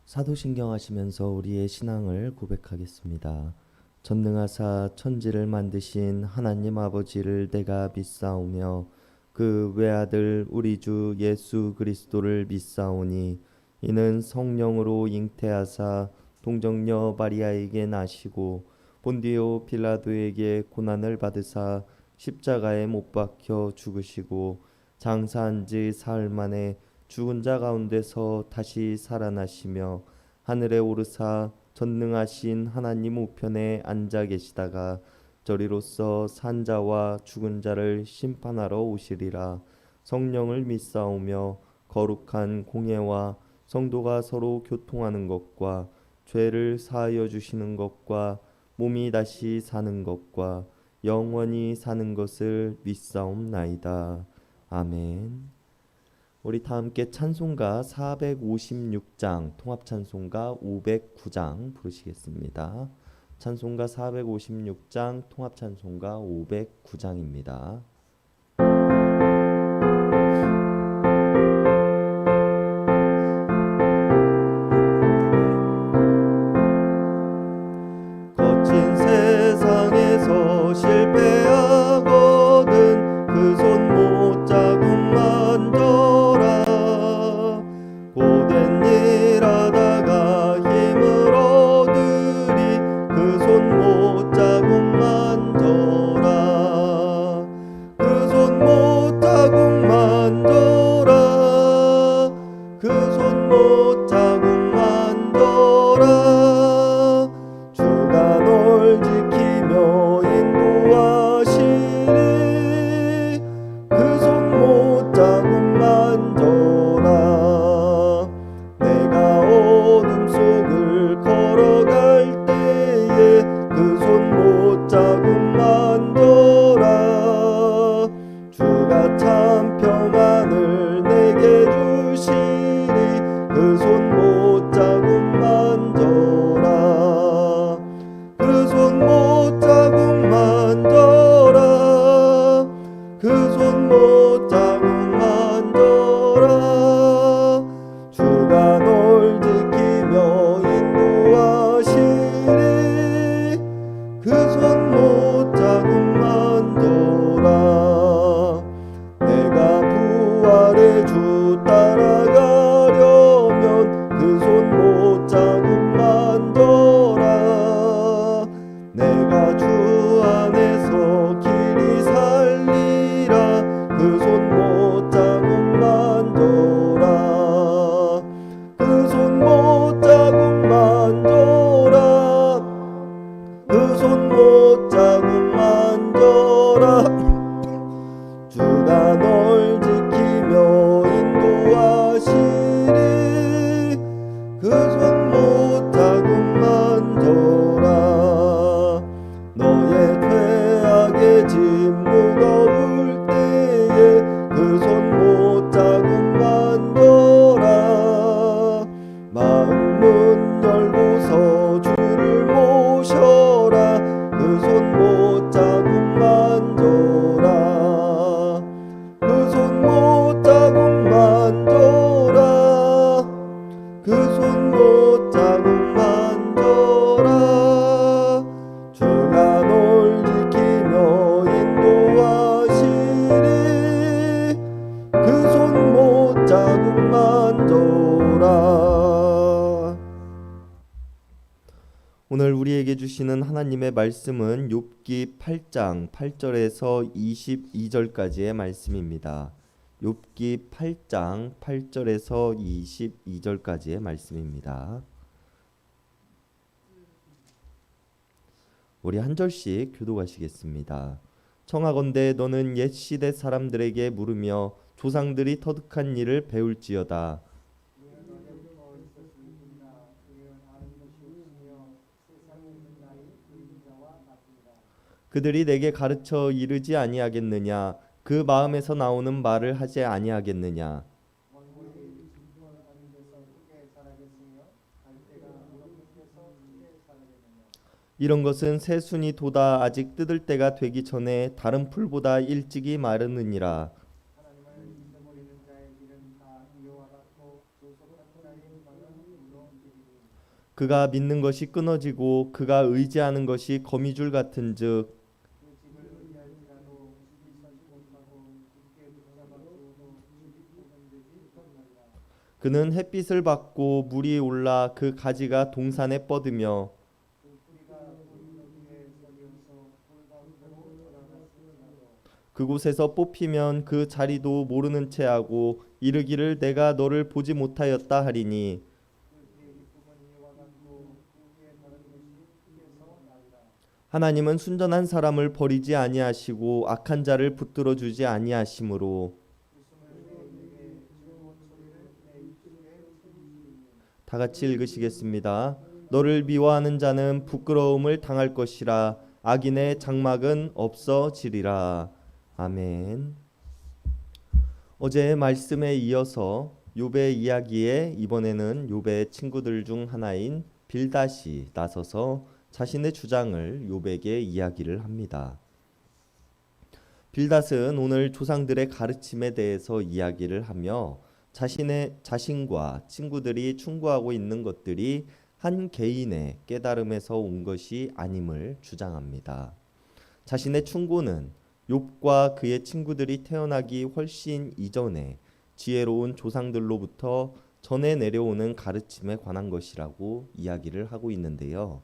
사도신경 하시면서 우리의 신앙을 고백하겠습니다. 전능하사 천지를 만드신 하나님 아버지를 내가 믿사오며 그 외아들 우리 주 예수 그리스도를 믿사오니 이는 성령으로 잉태하사 동정녀 마리아에게 나시고 본디오 빌라도에게 고난을 받으사 십자가에 못 박혀 죽으시고 장사한 지 사흘 만에 죽은 자 가운데서 다시 살아나시며 하늘에 오르사 전능하신 하나님 우편에 앉아 계시다가 저리로서 산 자와 죽은 자를 심판하러 오시리라. 성령을 믿사오며 거룩한 공예와 성도가 서로 교통하는 것과 죄를 사하여 주시는 것과 몸이 다시 사는 것과 영원히 사는 것을 믿사옵나이다. 아멘. 우리 다 함께 찬송가 456장, 통합찬송가 509장 부르시겠습니다. 찬송가 456장, 통합찬송가 509장입니다. 거친 세상에서 실패하거든 그 손 못 자국 만져라. 고된 일 하다가 힘을 얻으리 그 손 못 자국 만져라. 그 손 못 자국 만져라. 그 손 못 자국 만져라. 주가 널 지키며 인도하시리 그 손 못 자국 만져라. 내가 어둠 속을 걸어갈 때에 그 손 못 자국 만져라. 주가 참 평안을 내게 주시리 그 손 못 자국 만져라. 그 손 못 자국 만져라. 그 손 못 자국 만져라. 주가 널 지키며 인도하시리 그 손 못 자국 만져라. 내가 부활의 주 따라가려면 그 손 못 자국 만져라. 내가 주 안에서 길이 살리라 그 손 못 자국 만져라. 그 손 못 자국 만져라. 그 손 못 자국 만져라. 주가 널 지키며 인도하시리 그 손 못 자국 만져라. 너의 죄악의 짐 무거울 때에 그 손 못 자국 만져라. 마음 문 열고서 주를 모셔라 그 손 못 자국 만져라. 그 손 못 자국 만져라. 그 손 못 자국 만져라. 주가 널 지키며 인도하시리 그 손 못 자국 만져라. 오늘 우리에게 주시는 하나님의 말씀은 욥기 8장 8절에서 22절까지의 말씀입니다. 욥기 8장 8절에서 22절까지의 말씀입니다. 우리 한 절씩 교독하시겠습니다. 청하건대 너는 옛 시대 사람들에게 물으며 조상들이 터득한 일을 배울지어다. 그들이 내게 가르쳐 이르지 아니하겠느냐? 그 마음에서 나오는 말을 하지 아니하겠느냐? 이런 것은 새순이 돋아 아직 뜯을 때가 되기 전에 다른 풀보다 일찍이 마르느니라. 그가 믿는 것이 끊어지고 그가 의지하는 것이 거미줄 같은즉 그 집을 의지할지라도 집이 서지 못하고 굳게 붙잡아두어도 집이 포근되지 못하리라. 그는 햇빛을 받고 물이 올라 그 가지가 동산에 뻗으며 그 뿌리가 물 너비에 서리어서 물 가운데로 돌아갔을지라도 그곳에서 뽑히면 그 자리도 모르는 채 하고 이르기를 내가 너를 보지 못하였다 하리니 그 뒤에 기쁨은 이와 같고 그 위에 다른 것이 크게서 나리라. 하나님은 순전한 사람을 버리지 아니하시고 악한 자를 붙들어 주지 아니하심으로 웃음을 내게 즐거운 소리를 내 입술에 쳐주시니. 다 같이 읽으시겠습니다. 너를 미워하는 자는 부끄러움을 당할 것이라 악인의 장막은 없어지리라. 아멘. 어제의 말씀에 이어서 욥의 이야기에 이번에는 욥의 친구들 중 하나인 빌닷이 나서서 자신의 주장을 욥에게 이야기를 합니다. 빌닷은 오늘 조상들의 가르침에 대해서 이야기를 하며 자신과 친구들이 충고하고 있는 것들이 한 개인의 깨달음에서 온 것이 아님을 주장합니다. 자신의 충고는 욥과 그의 친구들이 태어나기 훨씬 이전에 지혜로운 조상들로부터 전해 내려오는 가르침에 관한 것이라고 이야기를 하고 있는데요.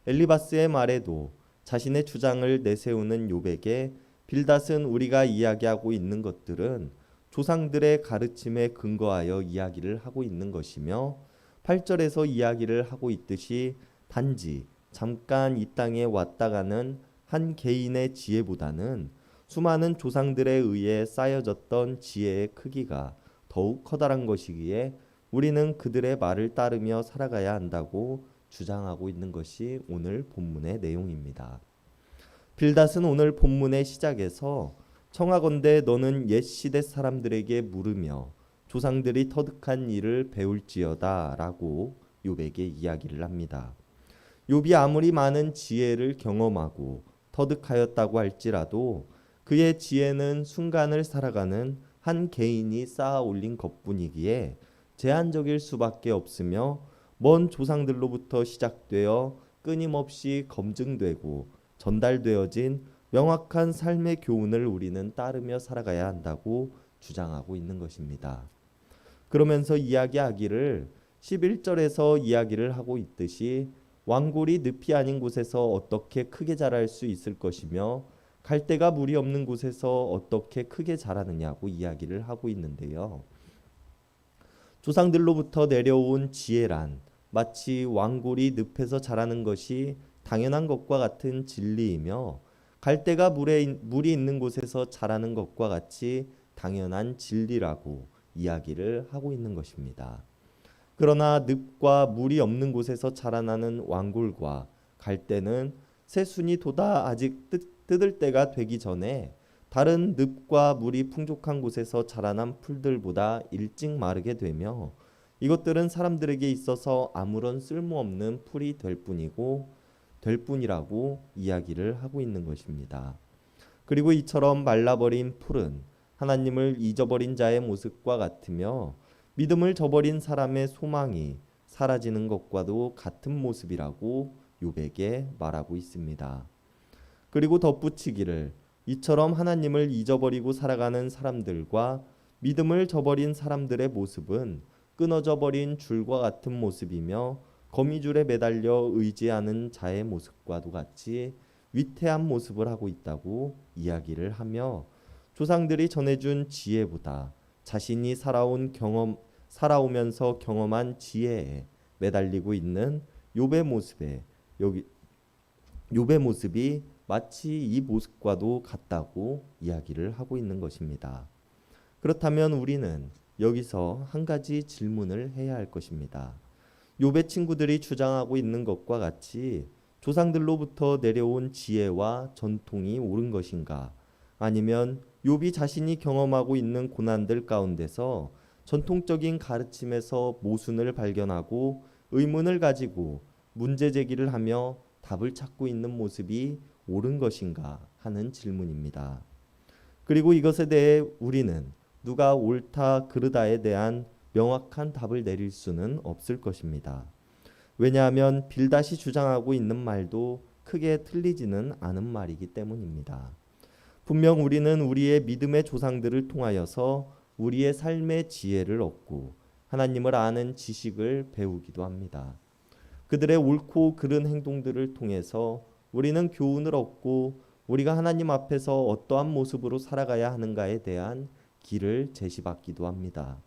엘리바스의 말에도 자신의 주장을 내세우는 욥에게 빌닷은 우리가 이야기하고 있는 것들은 조상들의 가르침에 근거하여 이야기를 하고 있는 것이며 8절에서 이야기를 하고 있듯이 단지 잠깐 이 땅에 왔다 가는 한 개인의 지혜보다는 수많은 조상들에 의해 쌓여졌던 지혜의 크기가 더욱 커다란 것이기에 우리는 그들의 말을 따르며 살아가야 한다고 주장하고 있는 것이 오늘 본문의 내용입니다. 빌닷은 오늘 본문의 시작에서 청하건대 너는 옛 시대 사람들에게 물으며 조상들이 터득한 일을 배울지어다 라고 욥에게 이야기를 합니다. 욥이 아무리 많은 지혜를 경험하고 터득하였다고 할지라도 그의 지혜는 순간을 살아가는 한 개인이 쌓아 올린 것뿐이기에 제한적일 수밖에 없으며 먼 조상들로부터 시작되어 끊임없이 검증되고 전달되어진 명확한 삶의 교훈을 우리는 따르며 살아가야 한다고 주장하고 있는 것입니다. 그러면서 이야기하기를 11절에서 이야기를 하고 있듯이 왕골이 늪이 아닌 곳에서 어떻게 크게 자랄 수 있을 것이며 갈대가 물이 없는 곳에서 어떻게 크게 자라느냐고 이야기를 하고 있는데요. 조상들로부터 내려온 지혜란 마치 왕골이 늪에서 자라는 것이 당연한 것과 같은 진리이며 갈대가 물이 있는 곳에서 자라는 것과 같이 당연한 진리라고 이야기를 하고 있는 것입니다. 그러나 늪과 물이 없는 곳에서 자라나는 왕골과 갈대는 새순이 돋아 아직 뜯을 때가 되기 전에 다른 늪과 물이 풍족한 곳에서 자라난 풀들보다 일찍 마르게 되며 이것들은 사람들에게 있어서 아무런 쓸모없는 풀이 될 뿐이라고 이야기를 하고 있는 것입니다. 그리고 이처럼 말라버린 풀은 하나님을 잊어버린 자의 모습과 같으며 믿음을 저버린 사람의 소망이 사라지는 것과도 같은 모습이라고 욥에게 말하고 있습니다. 그리고 덧붙이기를 이처럼 하나님을 잊어버리고 살아가는 사람들과 믿음을 저버린 사람들의 모습은 끊어져 버린 줄과 같은 모습이며 거미줄에 매달려 의지하는 자의 모습과도 같이 위태한 모습을 하고 있다고 이야기를 하며 조상들이 전해준 지혜보다 자신이 살아오면서 경험한 지혜에 매달리고 있는 욥의 모습이 마치 이 모습과도 같다고 이야기를 하고 있는 것입니다. 그렇다면 우리는 여기서 한 가지 질문을 해야 할 것입니다. 욥의 친구들이 주장하고 있는 것과 같이 조상들로부터 내려온 지혜와 전통이 옳은 것인가? 아니면 욥이 자신이 경험하고 있는 고난들 가운데서 전통적인 가르침에서 모순을 발견하고 의문을 가지고 문제 제기를 하며 답을 찾고 있는 모습이 옳은 것인가 하는 질문입니다. 그리고 이것에 대해 우리는 누가 옳다 그르다에 대한 명확한 답을 내릴 수는 없을 것입니다. 왜냐하면 빌닷이 주장하고 있는 말도 크게 틀리지는 않은 말이기 때문입니다. 분명 우리는 우리의 믿음의 조상들을 통하여서 우리의 삶의 지혜를 얻고 하나님을 아는 지식을 배우기도 합니다. 그들의 옳고 그른 행동들을 통해서 우리는 교훈을 얻고 우리가 하나님 앞에서 어떠한 모습으로 살아가야 하는가에 대한 길을 제시받기도 합니다.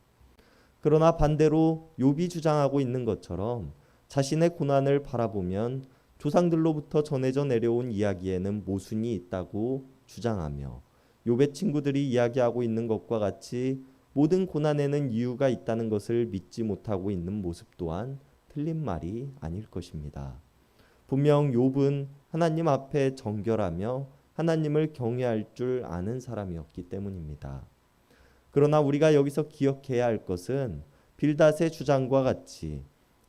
그러나 반대로 욥이 주장하고 있는 것처럼 자신의 고난을 바라보면 조상들로부터 전해져 내려온 이야기에는 모순이 있다고 주장하며 욥의 친구들이 이야기하고 있는 것과 같이 모든 고난에는 이유가 있다는 것을 믿지 못하고 있는 모습 또한 틀린 말이 아닐 것입니다. 분명 욥은 하나님 앞에 정결하며 하나님을 경외할 줄 아는 사람이었기 때문입니다. 그러나 우리가 여기서 기억해야 할 것은 빌닷의 주장과 같이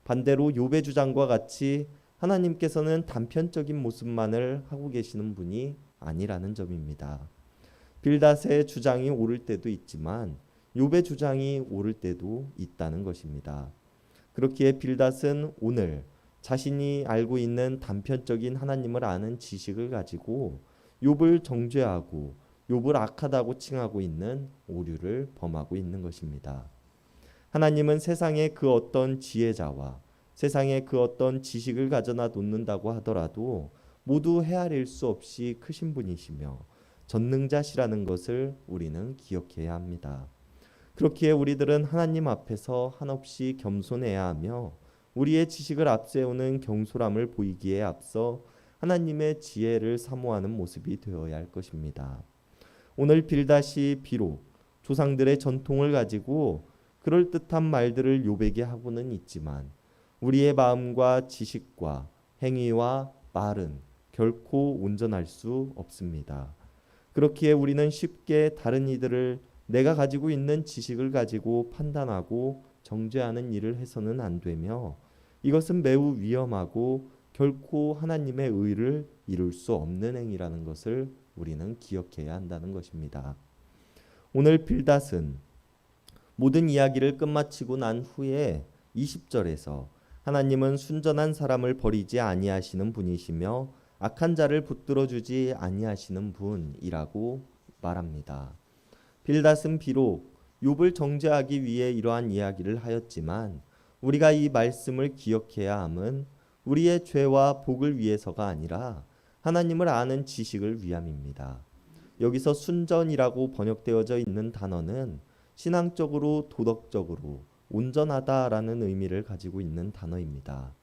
반대로 욥의 주장과 같이 하나님께서는 단편적인 모습만을 하고 계시는 분이 아니라는 점입니다. 빌닷의 주장이 옳을 때도 있지만 욥의 주장이 옳을 때도 있다는 것입니다. 그렇기에 빌닷은 오늘 자신이 알고 있는 단편적인 하나님을 아는 지식을 가지고 욥을 정죄하고 욥을 악하다고 칭하고 있는 오류를 범하고 있는 것입니다. 하나님은 세상의 그 어떤 지혜자와 세상의 그 어떤 지식을 가져다 놓는다고 하더라도 모두 헤아릴 수 없이 크신 분이시며 전능자시라는 것을 우리는 기억해야 합니다. 그렇기에 우리들은 하나님 앞에서 한없이 겸손해야 하며 우리의 지식을 앞세우는 경솔함을 보이기에 앞서 하나님의 지혜를 사모하는 모습이 되어야 할 것입니다. 오늘 빌닷이 비록 조상들의 전통을 가지고 그럴듯한 말들을 욥에게 하고는 있지만 우리의 마음과 지식과 행위와 말은 결코 온전할 수 없습니다. 그렇기에 우리는 쉽게 다른 이들을 내가 가지고 있는 지식을 가지고 판단하고 정죄하는 일을 해서는 안 되며 이것은 매우 위험하고 결코 하나님의 의를 이룰 수 없는 행위라는 것을 우리는 기억해야 한다는 것입니다. 오늘 빌닷은 모든 이야기를 끝마치고 난 후에 20절에서 하나님은 순전한 사람을 버리지 아니하시는 분이시며 악한 자를 붙들어 주지 아니하시는 분이라고 말합니다. 빌닷은 비록 욥을 정죄하기 위해 이러한 이야기를 하였지만 우리가 이 말씀을 기억해야 함은 우리의 죄와 복을 위해서가 아니라 하나님을 아는 지식을 위함입니다. 여기서 순전이라고 번역되어져 있는 단어는 신앙적으로 도덕적으로 온전하다라는 의미를 가지고 있는 단어입니다.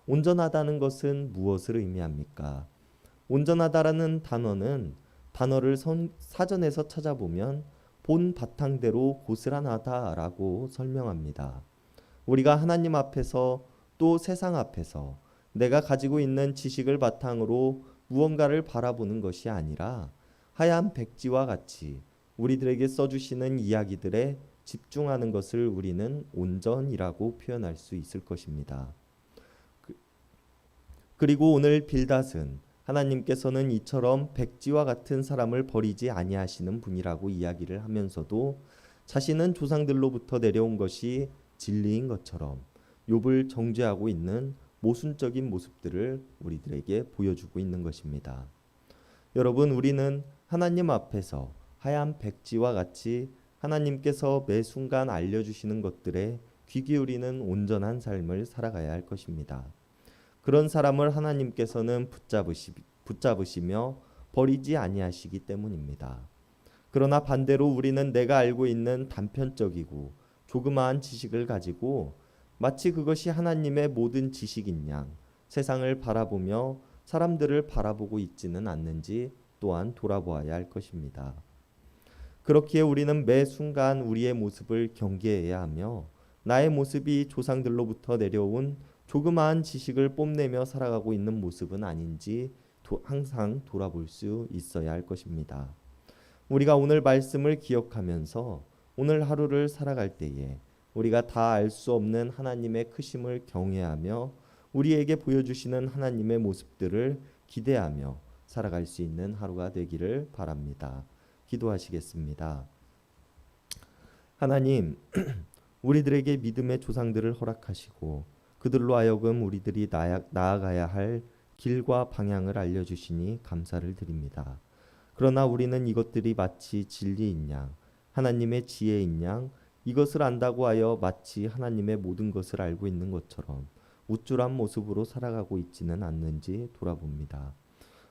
온전하다는 것은 무엇을 의미합니까? 온전하다라는 단어는 단어를 사전에서 찾아보면 본 바탕대로 고스란하다라고 설명합니다. 우리가 하나님 앞에서 또 세상 앞에서 내가 가지고 있는 지식을 바탕으로 무언가를 바라보는 것이 아니라 하얀 백지와 같이 우리들에게 써주시는 이야기들에 집중하는 것을 우리는 온전이라고 표현할 수 있을 것입니다. 그리고 오늘 빌닷은 하나님께서는 이처럼 백지와 같은 사람을 버리지 아니하시는 분이라고 이야기를 하면서도 자신은 조상들로부터 내려온 것이 진리인 것처럼 욥을 정죄하고 있는 모순적인 모습들을 우리들에게 보여주고 있는 것입니다. 여러분, 우리는 하나님 앞에서 하얀 백지와 같이 하나님께서 매 순간 알려주시는 것들에 귀 기울이는 온전한 삶을 살아가야 할 것입니다. 그런 사람을 하나님께서는 붙잡으시며 버리지 아니하시기 때문입니다. 그러나 반대로 우리는 내가 알고 있는 단편적이고 조그마한 지식을 가지고 마치 그것이 하나님의 모든 지식인 양 세상을 바라보며 사람들을 바라보고 있지는 않는지 또한 돌아보아야 할 것입니다. 그렇기에 우리는 매 순간 우리의 모습을 경계해야 하며 나의 모습이 조상들로부터 내려온 조그마한 지식을 뽐내며 살아가고 있는 모습은 아닌지 항상 돌아볼 수 있어야 할 것입니다. 우리가 오늘 말씀을 기억하면서 오늘 하루를 살아갈 때에 우리가 다 알 수 없는 하나님의 크심을 경외하며 우리에게 보여주시는 하나님의 모습들을 기대하며 살아갈 수 있는 하루가 되기를 바랍니다. 기도하시겠습니다. 하나님, 우리들에게 믿음의 조상들을 허락하시고 그들로 하여금 우리들이 나아가야 할 길과 방향을 알려주시니 감사를 드립니다. 그러나 우리는 이것들이 마치 진리인 양, 하나님의 지혜인 양, 이것을 안다고 하여 마치 하나님의 모든 것을 알고 있는 것처럼 우쭐한 모습으로 살아가고 있지는 않는지 돌아봅니다.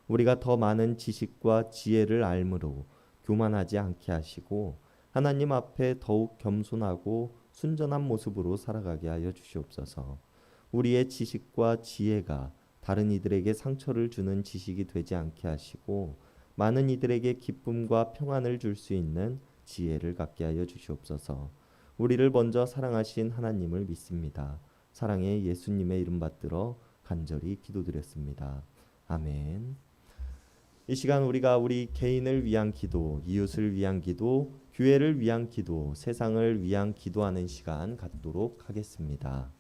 우리가 더 많은 지식과 지혜를 알므로 교만하지 않게 하시고 하나님 앞에 더욱 겸손하고 순전한 모습으로 살아가게 하여 주시옵소서. 우리의 지식과 지혜가 다른 이들에게 상처를 주는 지식이 되지 않게 하시고 많은 이들에게 기쁨과 평안을 줄 수 있는 지혜를 갖게 하여 주시옵소서. 우리를 먼저 사랑하신 하나님을 믿습니다. 사랑의 예수님의 이름 받들어 간절히 기도드렸습니다. 아멘. 이 시간 우리가 우리 개인을 위한 기도, 이웃을 위한 기도, 교회를 위한 기도, 세상을 위한 기도하는 시간 갖도록 하겠습니다.